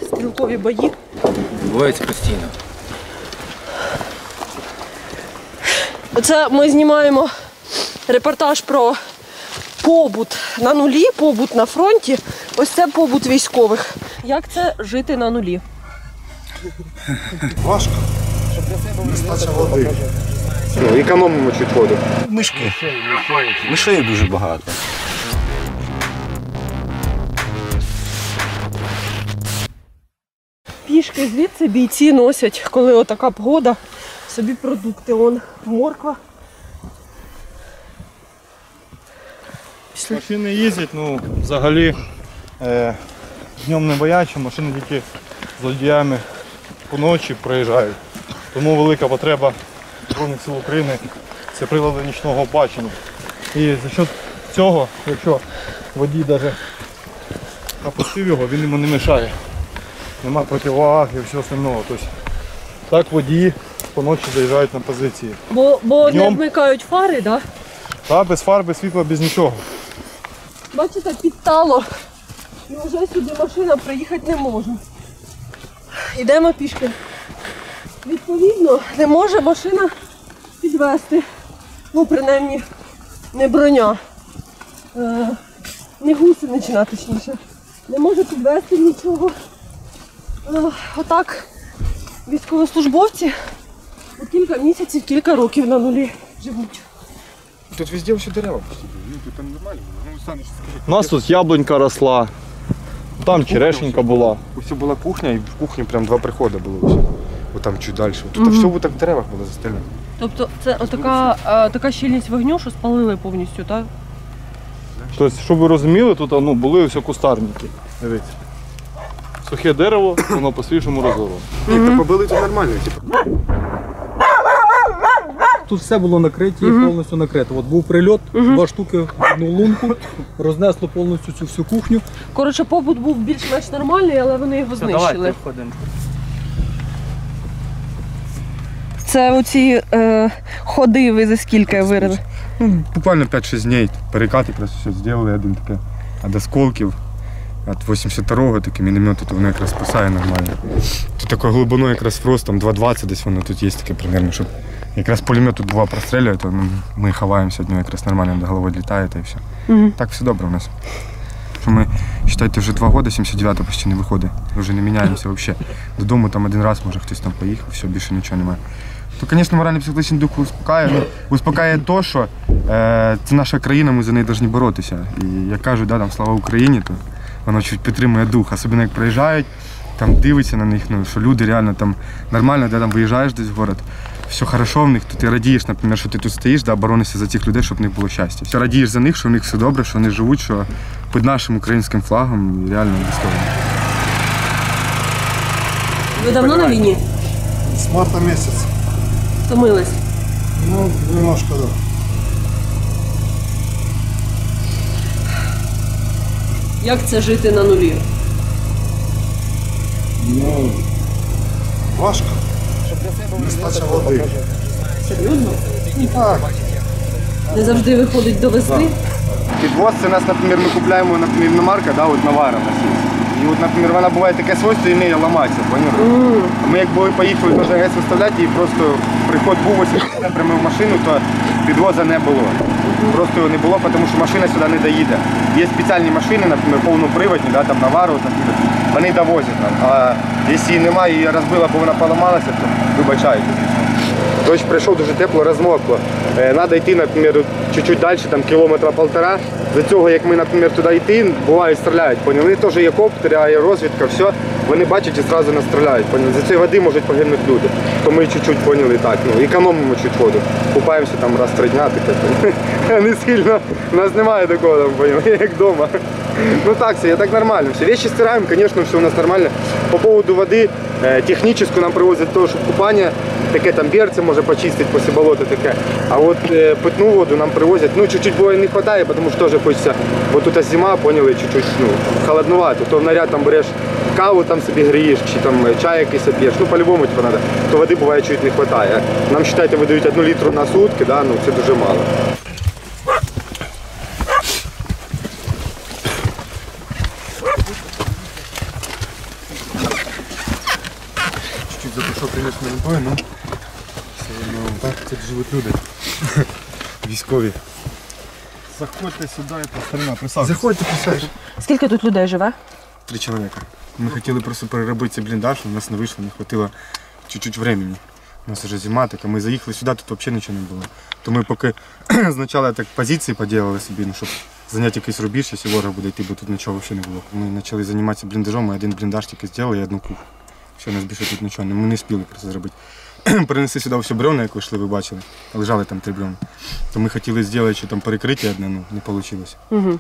Стрілкові бої. Відбувається постійно. Оце ми знімаємо репортаж про побут на нулі, побут на фронті. Ось це побут військових. Як це жити на нулі? Важко. Нестача води. Економимо чуть воду. Мишки. Мишей дуже багато. Пішки звідси бійці носять, коли отака погода, собі продукти. Вон морква. Машини їздять, ну взагалі днем не боячі, машини тільки з водіями поночі проїжджають. Тому велика потреба Збройних сил України – це прилади нічного бачення. І за счет цього, якщо водій навіть опустив його, він йому не мішає. Нема противаг і всього остального. Тобто, так водії поночі заїжджають на позиції. Бо не вмикають фари, так? Так, без фар, без світла, без нічого. Бачите, підтало. І вже сюди машина приїхати не може. Йдемо пішки. Відповідно, не може машина підвезти. Ну, принаймні, не броня. Не гусенична, точніше. Не може підвезти нічого. Отак військовослужбовці у кілька місяців, кілька років на нулі живуть. Тут везде все дерева. Тут там нормально. У нас тут яблунька росла, там черешенька була. Ось була кухня, і в кухні прям 2 приходи було. Ось там чуть далі. Тут все так в деревах було застеляно. Тобто це така щільність вогню, що спалили повністю, так? Тобто, щоб ви розуміли, тут були ось кустарники. Дивіться. Сухе дерево, воно по-свіжому розорвало. Ні, то побили тут нормально. Тут все було накрите і повністю накрито. От був прильот, 2 штуки в одну лунку, рознесло повністю цю всю кухню. Коротше, побут був більш-менш нормальний, але вони його знищили. Це оці ходи ви за скільки вирили? Ну, буквально 5-6 днів. Перекат якраз все зробили, один таке від осколків. От 82-го такі міномети, то воно якраз спасає нормально. Тут таке глибину якраз фрост, там 2,20 десь воно тут є таке примерно, щоб якраз пулемет тут 2 прострілює, то ми ховаємося, від нього якраз нормально до голови літає та і все. Так все добре у нас. Ми, вважайте, вже 2 роки, 79-го почти не виходить, вже не міняємося взагалі. Додому там один раз, може хтось там поїхав, все, більше нічого немає. То, звісно, морально-психологічний дух успокаює те, що це наша країна, ми за неї повинні боротися. І як кажуть, да, там, слава Україні, то воно чуть підтримує дух, особливо як приїжджають, там дивиться на них, ну, що люди реально там нормально, де там виїжджаєш десь в город, все хорошо в них, то ти радієш, наприклад, що ти тут стоїш, да, боронишся за цих людей, щоб в них було щастя. Все радієш за них, що в них все добре, що вони живуть, що під нашим українським флагом реально достойно. Ви давно на війні? З марта місяця. Втомились? Ну, немножко, так. Як це жити на нулі? Ну, важко. Нестача води. Серйозно? Так. Не завжди виходить довести? Підвоз це нас, наприклад, ми купуємо, наприклад, іномарка, да, от Навара у нас є. І от, наприклад, вона буває таке свойство і не ламається, поняли? А ми якби поїхали теж ГЕС виставляти, і просто приход був ось прямо в машину, то підвоза не було. Просто його не було, тому що машина сюди не доїде. Є спеціальні машини, наприклад, повноприводні, да, там Навару, вони довозять нам. А якщо її немає, її розбила, бо вона поламалася, то вибачайте. Дощ прийшов, дуже тепло, розмокло. Треба йти, наприклад, чуть-чуть далі, там кілометра 1,5. До цього, як ми, наприклад, туди йти, буває, стріляють. Вони теж є коптери, аеророзвідка, все. Вони бачать і одразу нас стріляють. За цієї води можуть погинути люди. То ми чуть-чуть поняли так, ну, економимо чуть воду. Купаємося там раз в 3 дня, таке. Не сильно, у нас немає такого, там, поняли, як вдома. Ну так, все, так нормально. Все, вещи стираем, конечно, все у нас нормально. По поводу воды, техническую нам привозят то, чтобы купание, таке там берцы можно почистить после болота таке. А вот питную воду нам привозят, ну чуть-чуть бывает не хватает, потому что тоже хочется, вот тут зима, поняли, чуть-чуть, ну, холодновато, то в наряд там берешь каву там собі грієш, чи там чай якийсь п'єш, ну по-любому типу треба, то води буває чуть не вистачає. Нам, вважайте, видають 1 літру на сутки, да, ну це дуже мало. Ой, ну. Так тут живуть люди. Військові. Заходьте сюди, старина, присаджуйтесь. Заходьте, присаджуйтесь. Скільки тут людей живе? 3 чоловіка. Ми хотіли просто переробити цей бліндаж, у нас не вийшло, не хватило чуть-чуть времени. У нас вже зима така, ми заїхали сюди, тут взагалі нічого не було. То ми поки спочатку так позиції поділили собі, ну, щоб зайняти якийсь рубіж, якщо ворог буде йти, бо тут нічого взагалі не було. Ми почали займатися бліндажом, ми один бліндаж тільки зробили і одну кухню. Все, у нас більше тут нічого, ми не спіли просто зробити. Принесли сюди все бревна, як ви йшли, ви бачили, лежали там 3 бревна. То ми хотіли зробити ще там перекриття одне, ну не вийшло. Угу.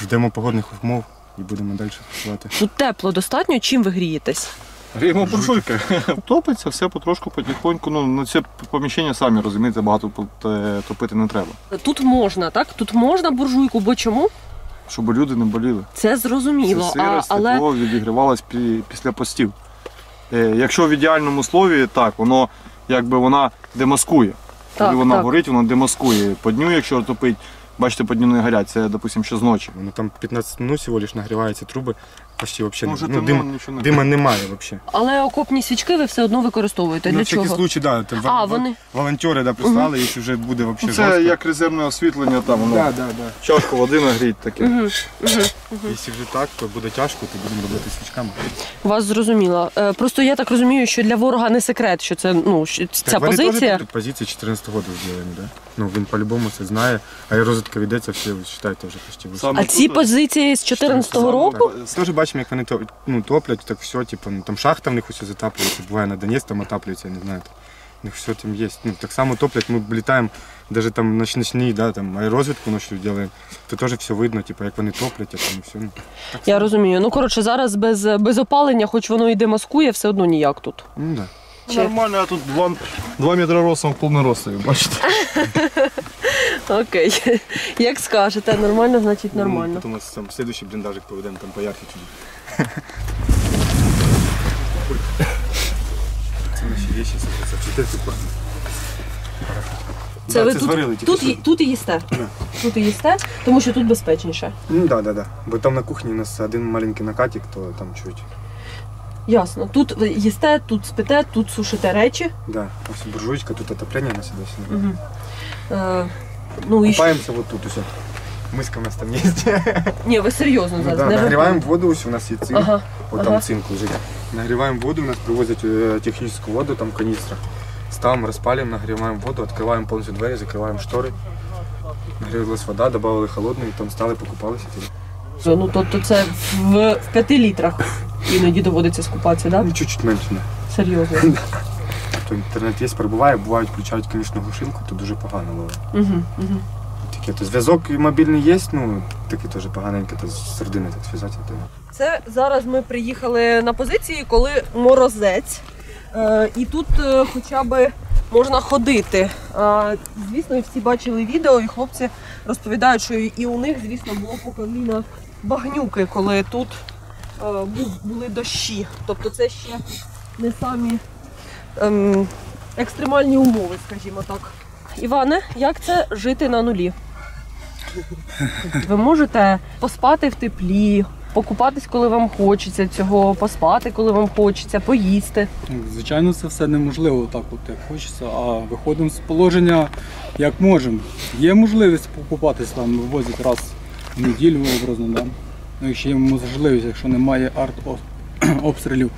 Ждемо погодних умов і будемо далі працювати. Тут тепло достатньо, чим ви грієтесь? Гріємо буржуйки. Топиться все потрошку, потихоньку. Ну, на це поміщення, самі розумієте, багато топити не треба. Тут можна, так? Тут можна буржуйку, бо чому? Щоб люди не боліли. Це зрозуміло, Це сирость, тепло відігрівалось після постів. Якщо в ідеальному слові, так, воно якби вона демаскує. Коли вона горить, вона демаскує. По дню, якщо топить, бачите, по дню не горять, це, допустимо, ще зночі. Воно там 15 минут всього лиш нагріваються труби, почти взагалі Може, дима немає взагалі. Але окопні свічки ви все одно використовуєте. Для чого? На всякий случай, да, там вони? волонтери прислали, якщо вже буде взагалі жорстко. Це як резервне освітлення, там воно чашку води нагріть таке. Якщо вже так, то буде тяжко, то будемо робити свічками. Вас зрозуміло. Просто я так розумію, що для ворога не секрет, що це, ну, ця вони позиція. теж позиції 14 року зроблені, да? Ну, він по-любому це знає, а і розвідка ведеться, всі, вважайте, вже почти вийшли. А ці позиції з 14-го року? Теж бачимо, як вони топлять, так все, типу, ну, там шахта в них усе затаплюється, буває на Донець там отаплюється, я не знаю. У них все там є. Ну, так само топлять, ми літаємо, навіть там ночні, да, там, аеророзвідку ночью робимо, то теж все видно, типу, як вони топлять, а там все. Ну, Я розумію. Ну, коротше, зараз без опалення, хоч воно і демаскує, все одно ніяк тут. Ну, да. Нормально, а тут 2 метри ростом в повний рост, бачите. Окей. Як скажете, нормально, значить нормально. Потім там слідуючий бліндажик поведемо, там поярче чуть. Це наші речі, це вчитель тут. Це ви тут і їсте? Тут і їсте, тому що тут безпечніше. Ну да. Бо там на кухні у нас один маленький накатик, то там чуть. Ясно. Тут ви їсте, тут спите, тут сушите речі. Да, ось буржуйка, тут отоплення на сюди. Ну, і купаємося вот тут усе. Миска у нас там є. Ні, ви серйозно зараз. Да, нагріваємо воду, ось у нас є цинк. От там цинк лежить. Нагріваємо воду, у нас привозять технічну воду, там каністра. Ставимо, розпалюємо, нагріваємо воду, відкриваємо повністю двері, закриваємо штори. Нагрілась вода, додали холодної, там стали, покупалися. Ну, тобто це в 5 літрах іноді доводиться скупатися, так? Ну, чуть-чуть менше. Серйозно. То інтернет є, перебуває, бувають, включають, звісно, глушилку, то дуже погано було. Таке, то зв'язок мобільний є, ну, такий теж поганенький, то з родини так зв'язати. Це зараз ми приїхали на позиції, коли морозець. І тут хоча б можна ходити. Звісно, всі бачили відео, і хлопці розповідають, що і у них, звісно, було по коліна багнюки, коли тут були дощі. Тобто це ще не самі екстремальні умови, скажімо так. Іване, як це жити на нулі? Ви можете поспати в теплі, покупатись, коли вам хочеться цього, поспати, коли вам хочеться, поїсти. Звичайно, це все неможливо так, от як хочеться, а виходимо з положення як можемо. Є можливість покупатись, там вивозять раз в неділю образно, да? Ну, якщо є можливість, якщо немає артобстрілів.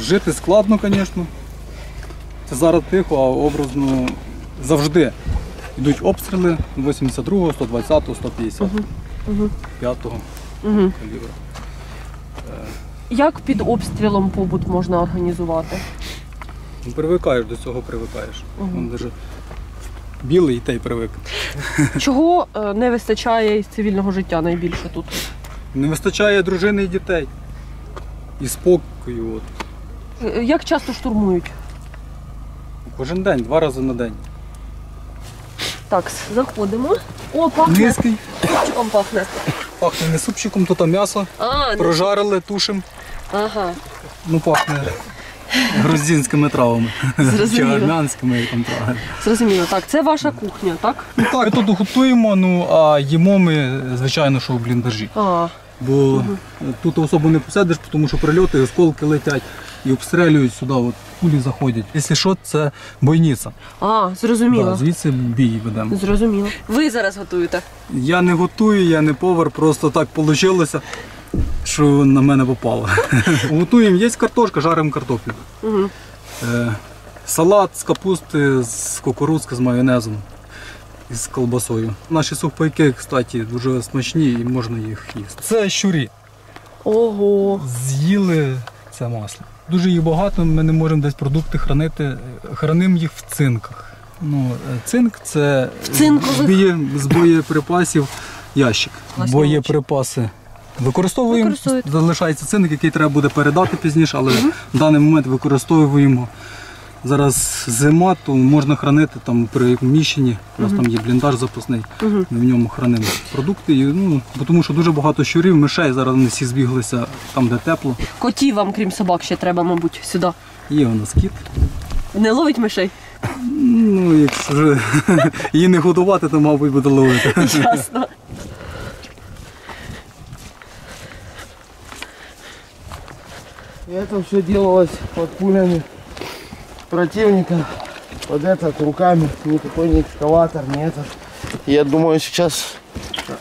Жити складно, звісно. Це зараз тихо, а образно завжди йдуть обстріли 82-го, 120-го, 155-го, 5-го калібру. Як під обстрілом побут можна організувати? Ну, привикаєш до цього, привикаєш. Навіть білий і той привик. Чого не вистачає із цивільного життя найбільше тут? Не вистачає дружини і дітей. І спокою. От. Як часто штурмують? Кожен день, 2 рази на день. Так, заходимо. О, пахне. Низький. Супчиком пахне. Пахне не супчиком, то там м'ясо. Прожарили, тушимо. Ага. Ну, пахне грузинськими травами. Чи армянськими травами. Зрозуміло. Так, це ваша кухня, так? Ну так, ми тут готуємо, ну а їмо ми, звичайно, що в бліндажі. Бо тут особо не посидиш, тому що прильоти, осколки летять і обстрілюють сюди, от, кулі заходять. Якщо що, це бойниця. А, зрозуміло. Да, звідси бій ведемо. Зрозуміло. Ви зараз готуєте? Я не готую, я не повар, просто так вийшло, що на мене попало. Готуємо, є картошка, жаримо картоплю. Угу. Салат з капусти, з кукурудзки, з майонезом і з колбасою. Наші сухпайки, кстати, дуже смачні і можна їх їсти. Це щурі. Ого. З'їли це масло. Дуже їх багато, ми не можемо десь продукти хранити. Хранимо їх в цинках. Ну, цинк – це з боєприпасів ящик. Боєприпаси використовуємо, залишається цинк, який треба буде передати пізніше, але в даний момент використовуємо. Зараз зима, то можна хранити там при вміщенні, у нас там є бліндаж запасний, ми в ньому хранимо продукти, тому що дуже багато щурів, мишей, зараз вони всі збіглися там, де тепло. Котів вам, крім собак, ще треба, мабуть, сюди. Є у нас кіт. Не ловить мишей? Ну, якщо вже її не годувати, то, мабуть, буде ловити. Ясно. И это все делалось под пулями противника, под этот руками, никакой не экскаватор, не этот. Я думаю, сейчас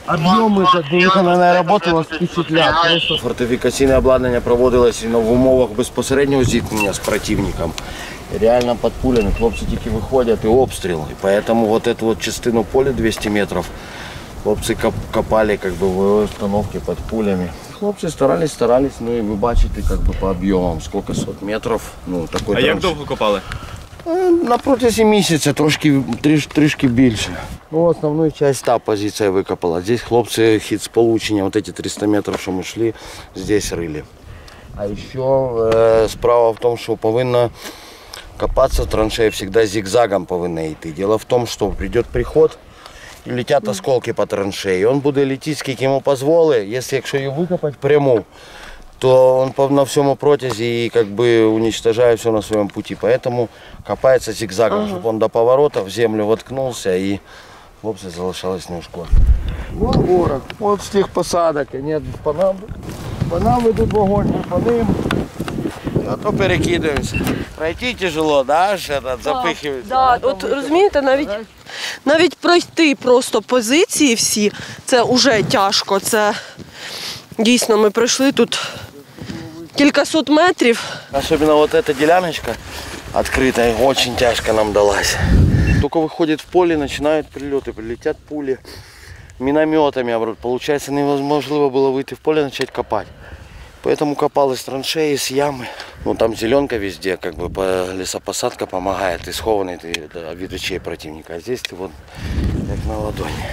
объемы выконаної роботи вас впечатлять. Просто Фортифікаційне обладнання проводилось в умовах безпосереднього зіткнення з противником. І реально під пулями хлопці тільки виходять і обстріл. І тому вот эту вот частину поля 200 метрів хлопці копали как бы в установке під пулями. Хлопці старались, ну і ви бачите как бы по об'ємам, скільки сот метрів. Ну, такой А як довго копали? На протязі місяця, трішки більше. Ну, основну часть та позиція викопала. Здесь хлопці хід сполучення, вот эти 300 метрів, що ми йшли, здесь рили. А ще справа в тому, що повинна копатися траншея завжди зигзагом повинна йти. Дело в тому, що прийде приход, і летять осколки по траншеї. Він буде летіти, скільки йому дозволить, якщо її викопати пряму, то он на всем протязе и как бы уничтожает все на своем пути. Поэтому копается зигзагом, чтобы он до поворота в землю воткнулся и хлопцы залишались неушкоджені. вон город, вот с тех посадок, нет, по нам идут в огонь, мы по ним. А то перекидуємося. Пройти тяжело, да, запихується. Да, от розумієте, навіть пройти просто позиції всі, це вже тяжко. Це дійсно ми пройшли тут кількасот метрів. Особенно вот эта деляночка открытая, очень тяжко нам далась. Только выходит в поле, начинают прилеты, прилетят пули минометами. Получается, невозможно было выйти в поле и начать копать. Поэтому копал из траншеи, с ямы. Ну, там зеленка везде, как бы лесопосадка помогает, и схованный ты от речей противника. А здесь ты вот как на ладони.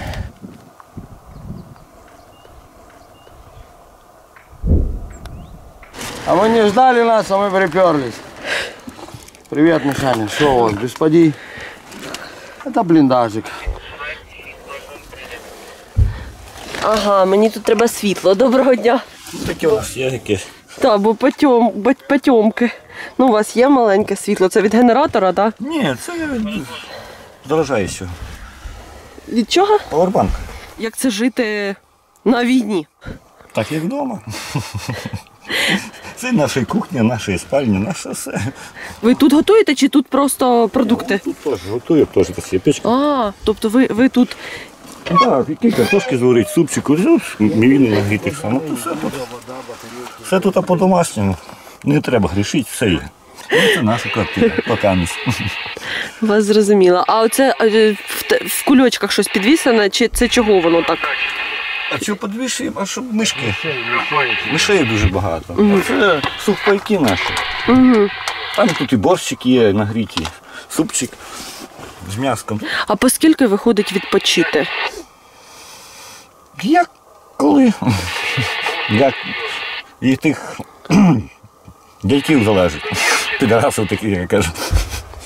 А вы не ждали нас, а мы приперлись. Привет, Мишаня. Что у вас, господи? Это блиндажик. Ага, мені тут треба світло. Доброго дня. Таке у нас є якесь. Так, бо потьомки. Ну, у вас є маленьке світло, це від генератора, так? Ні, це дорожаючого. Від чого? Павербанк. Як це жити на війні? Так як вдома. Це наша кухня, наша спальня, наше все. Ви тут готуєте чи тут просто продукти? Тут теж готую, теж такі печки. А, тобто ви тут. Так, які картошки зварить, супчик, мівіни нагріти саме. Все тут по-домашньому. Не треба грішити, все є. Це наша квартира, покамість. Вас зрозуміло. А оце в кульочках щось підвісане, чи це чого воно так? А чого підвішуємо? А щоб мишки. Мишей дуже багато. А це сухпайки наші. Там тут і борщик є нагрітий, супчик з м'яском. А по скільки виходить відпочити? Як коли? Як і тих дядьків залежить. Підарасів такі, я кажу.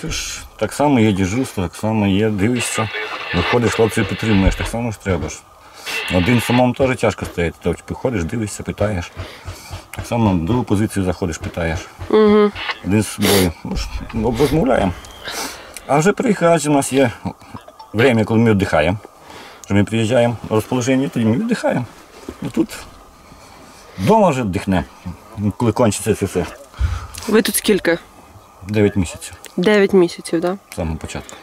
Це ж так само є дежурство, так само є, дивишся. Виходиш, хлопців підтримуєш, так само ж треба ж. Один самому теж тяжко стояти. Тобто приходиш, дивишся, питаєш. Так само в другу позицію заходиш, питаєш. Один з собою розмовляємо. А вже приїхати у нас є час, коли ми віддихаємо. Що ми приїжджаємо в розположення, тоді ми віддихаємо. І тут Дома вже дихне, коли кончиться це все. Ви тут скільки? 9 місяців, 9 місяців, так? Да? з самого початку.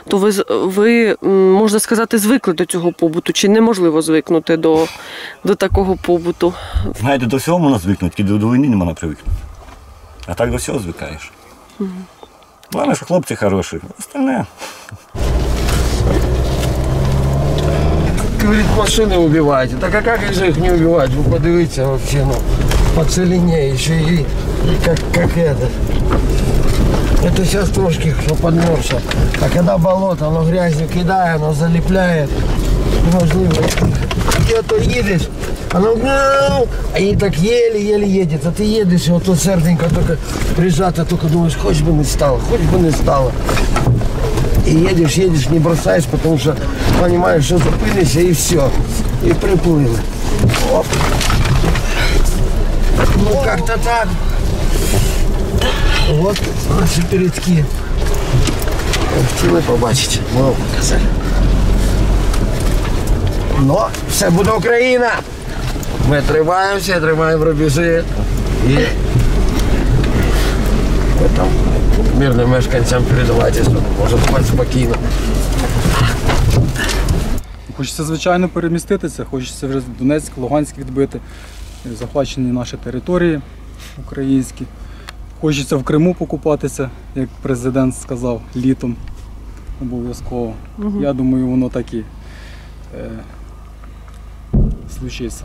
То ви, можна сказати, звикли до цього побуту, чи неможливо звикнути до такого побуту? Знаєте, до всього можна звикнути, тільки до війни не можна привикнути. А так до всього звикаєш. Головне, що хлопці хороші, остальне. Говорит, машины убиваете. Так а как же их не убивать? Вы подивитесь вообще, ну, по целине еще и как это. Это сейчас трошки что подмерзшее. А когда болото, оно грязью кидает, оно залепляет. Неважливо. Где то едешь, оно и так еле-еле едет. А ты едешь, и вот тут серденько только прижато, только думаешь, хоть бы не стало, хоть бы не стало. И едешь, не бросаешь, потому что понимаешь, что зупинишься и все. И приплыли. Оп. Ну как-то так. Вот наши передки. Хотіли побачити, ми вам показали. Но все буде Україна. Ми тримаємося, тримаємо рубежі. І ви там мирним мешканцям передавайте, що можна спати спокійно. Хочеться, звичайно, переміститися, хочеться вже Донецьк, Луганськ відбити, захвачені наші території українські. Хочеться в Криму покупатися, як президент сказав, літом обов'язково. Я думаю, воно так і случиться.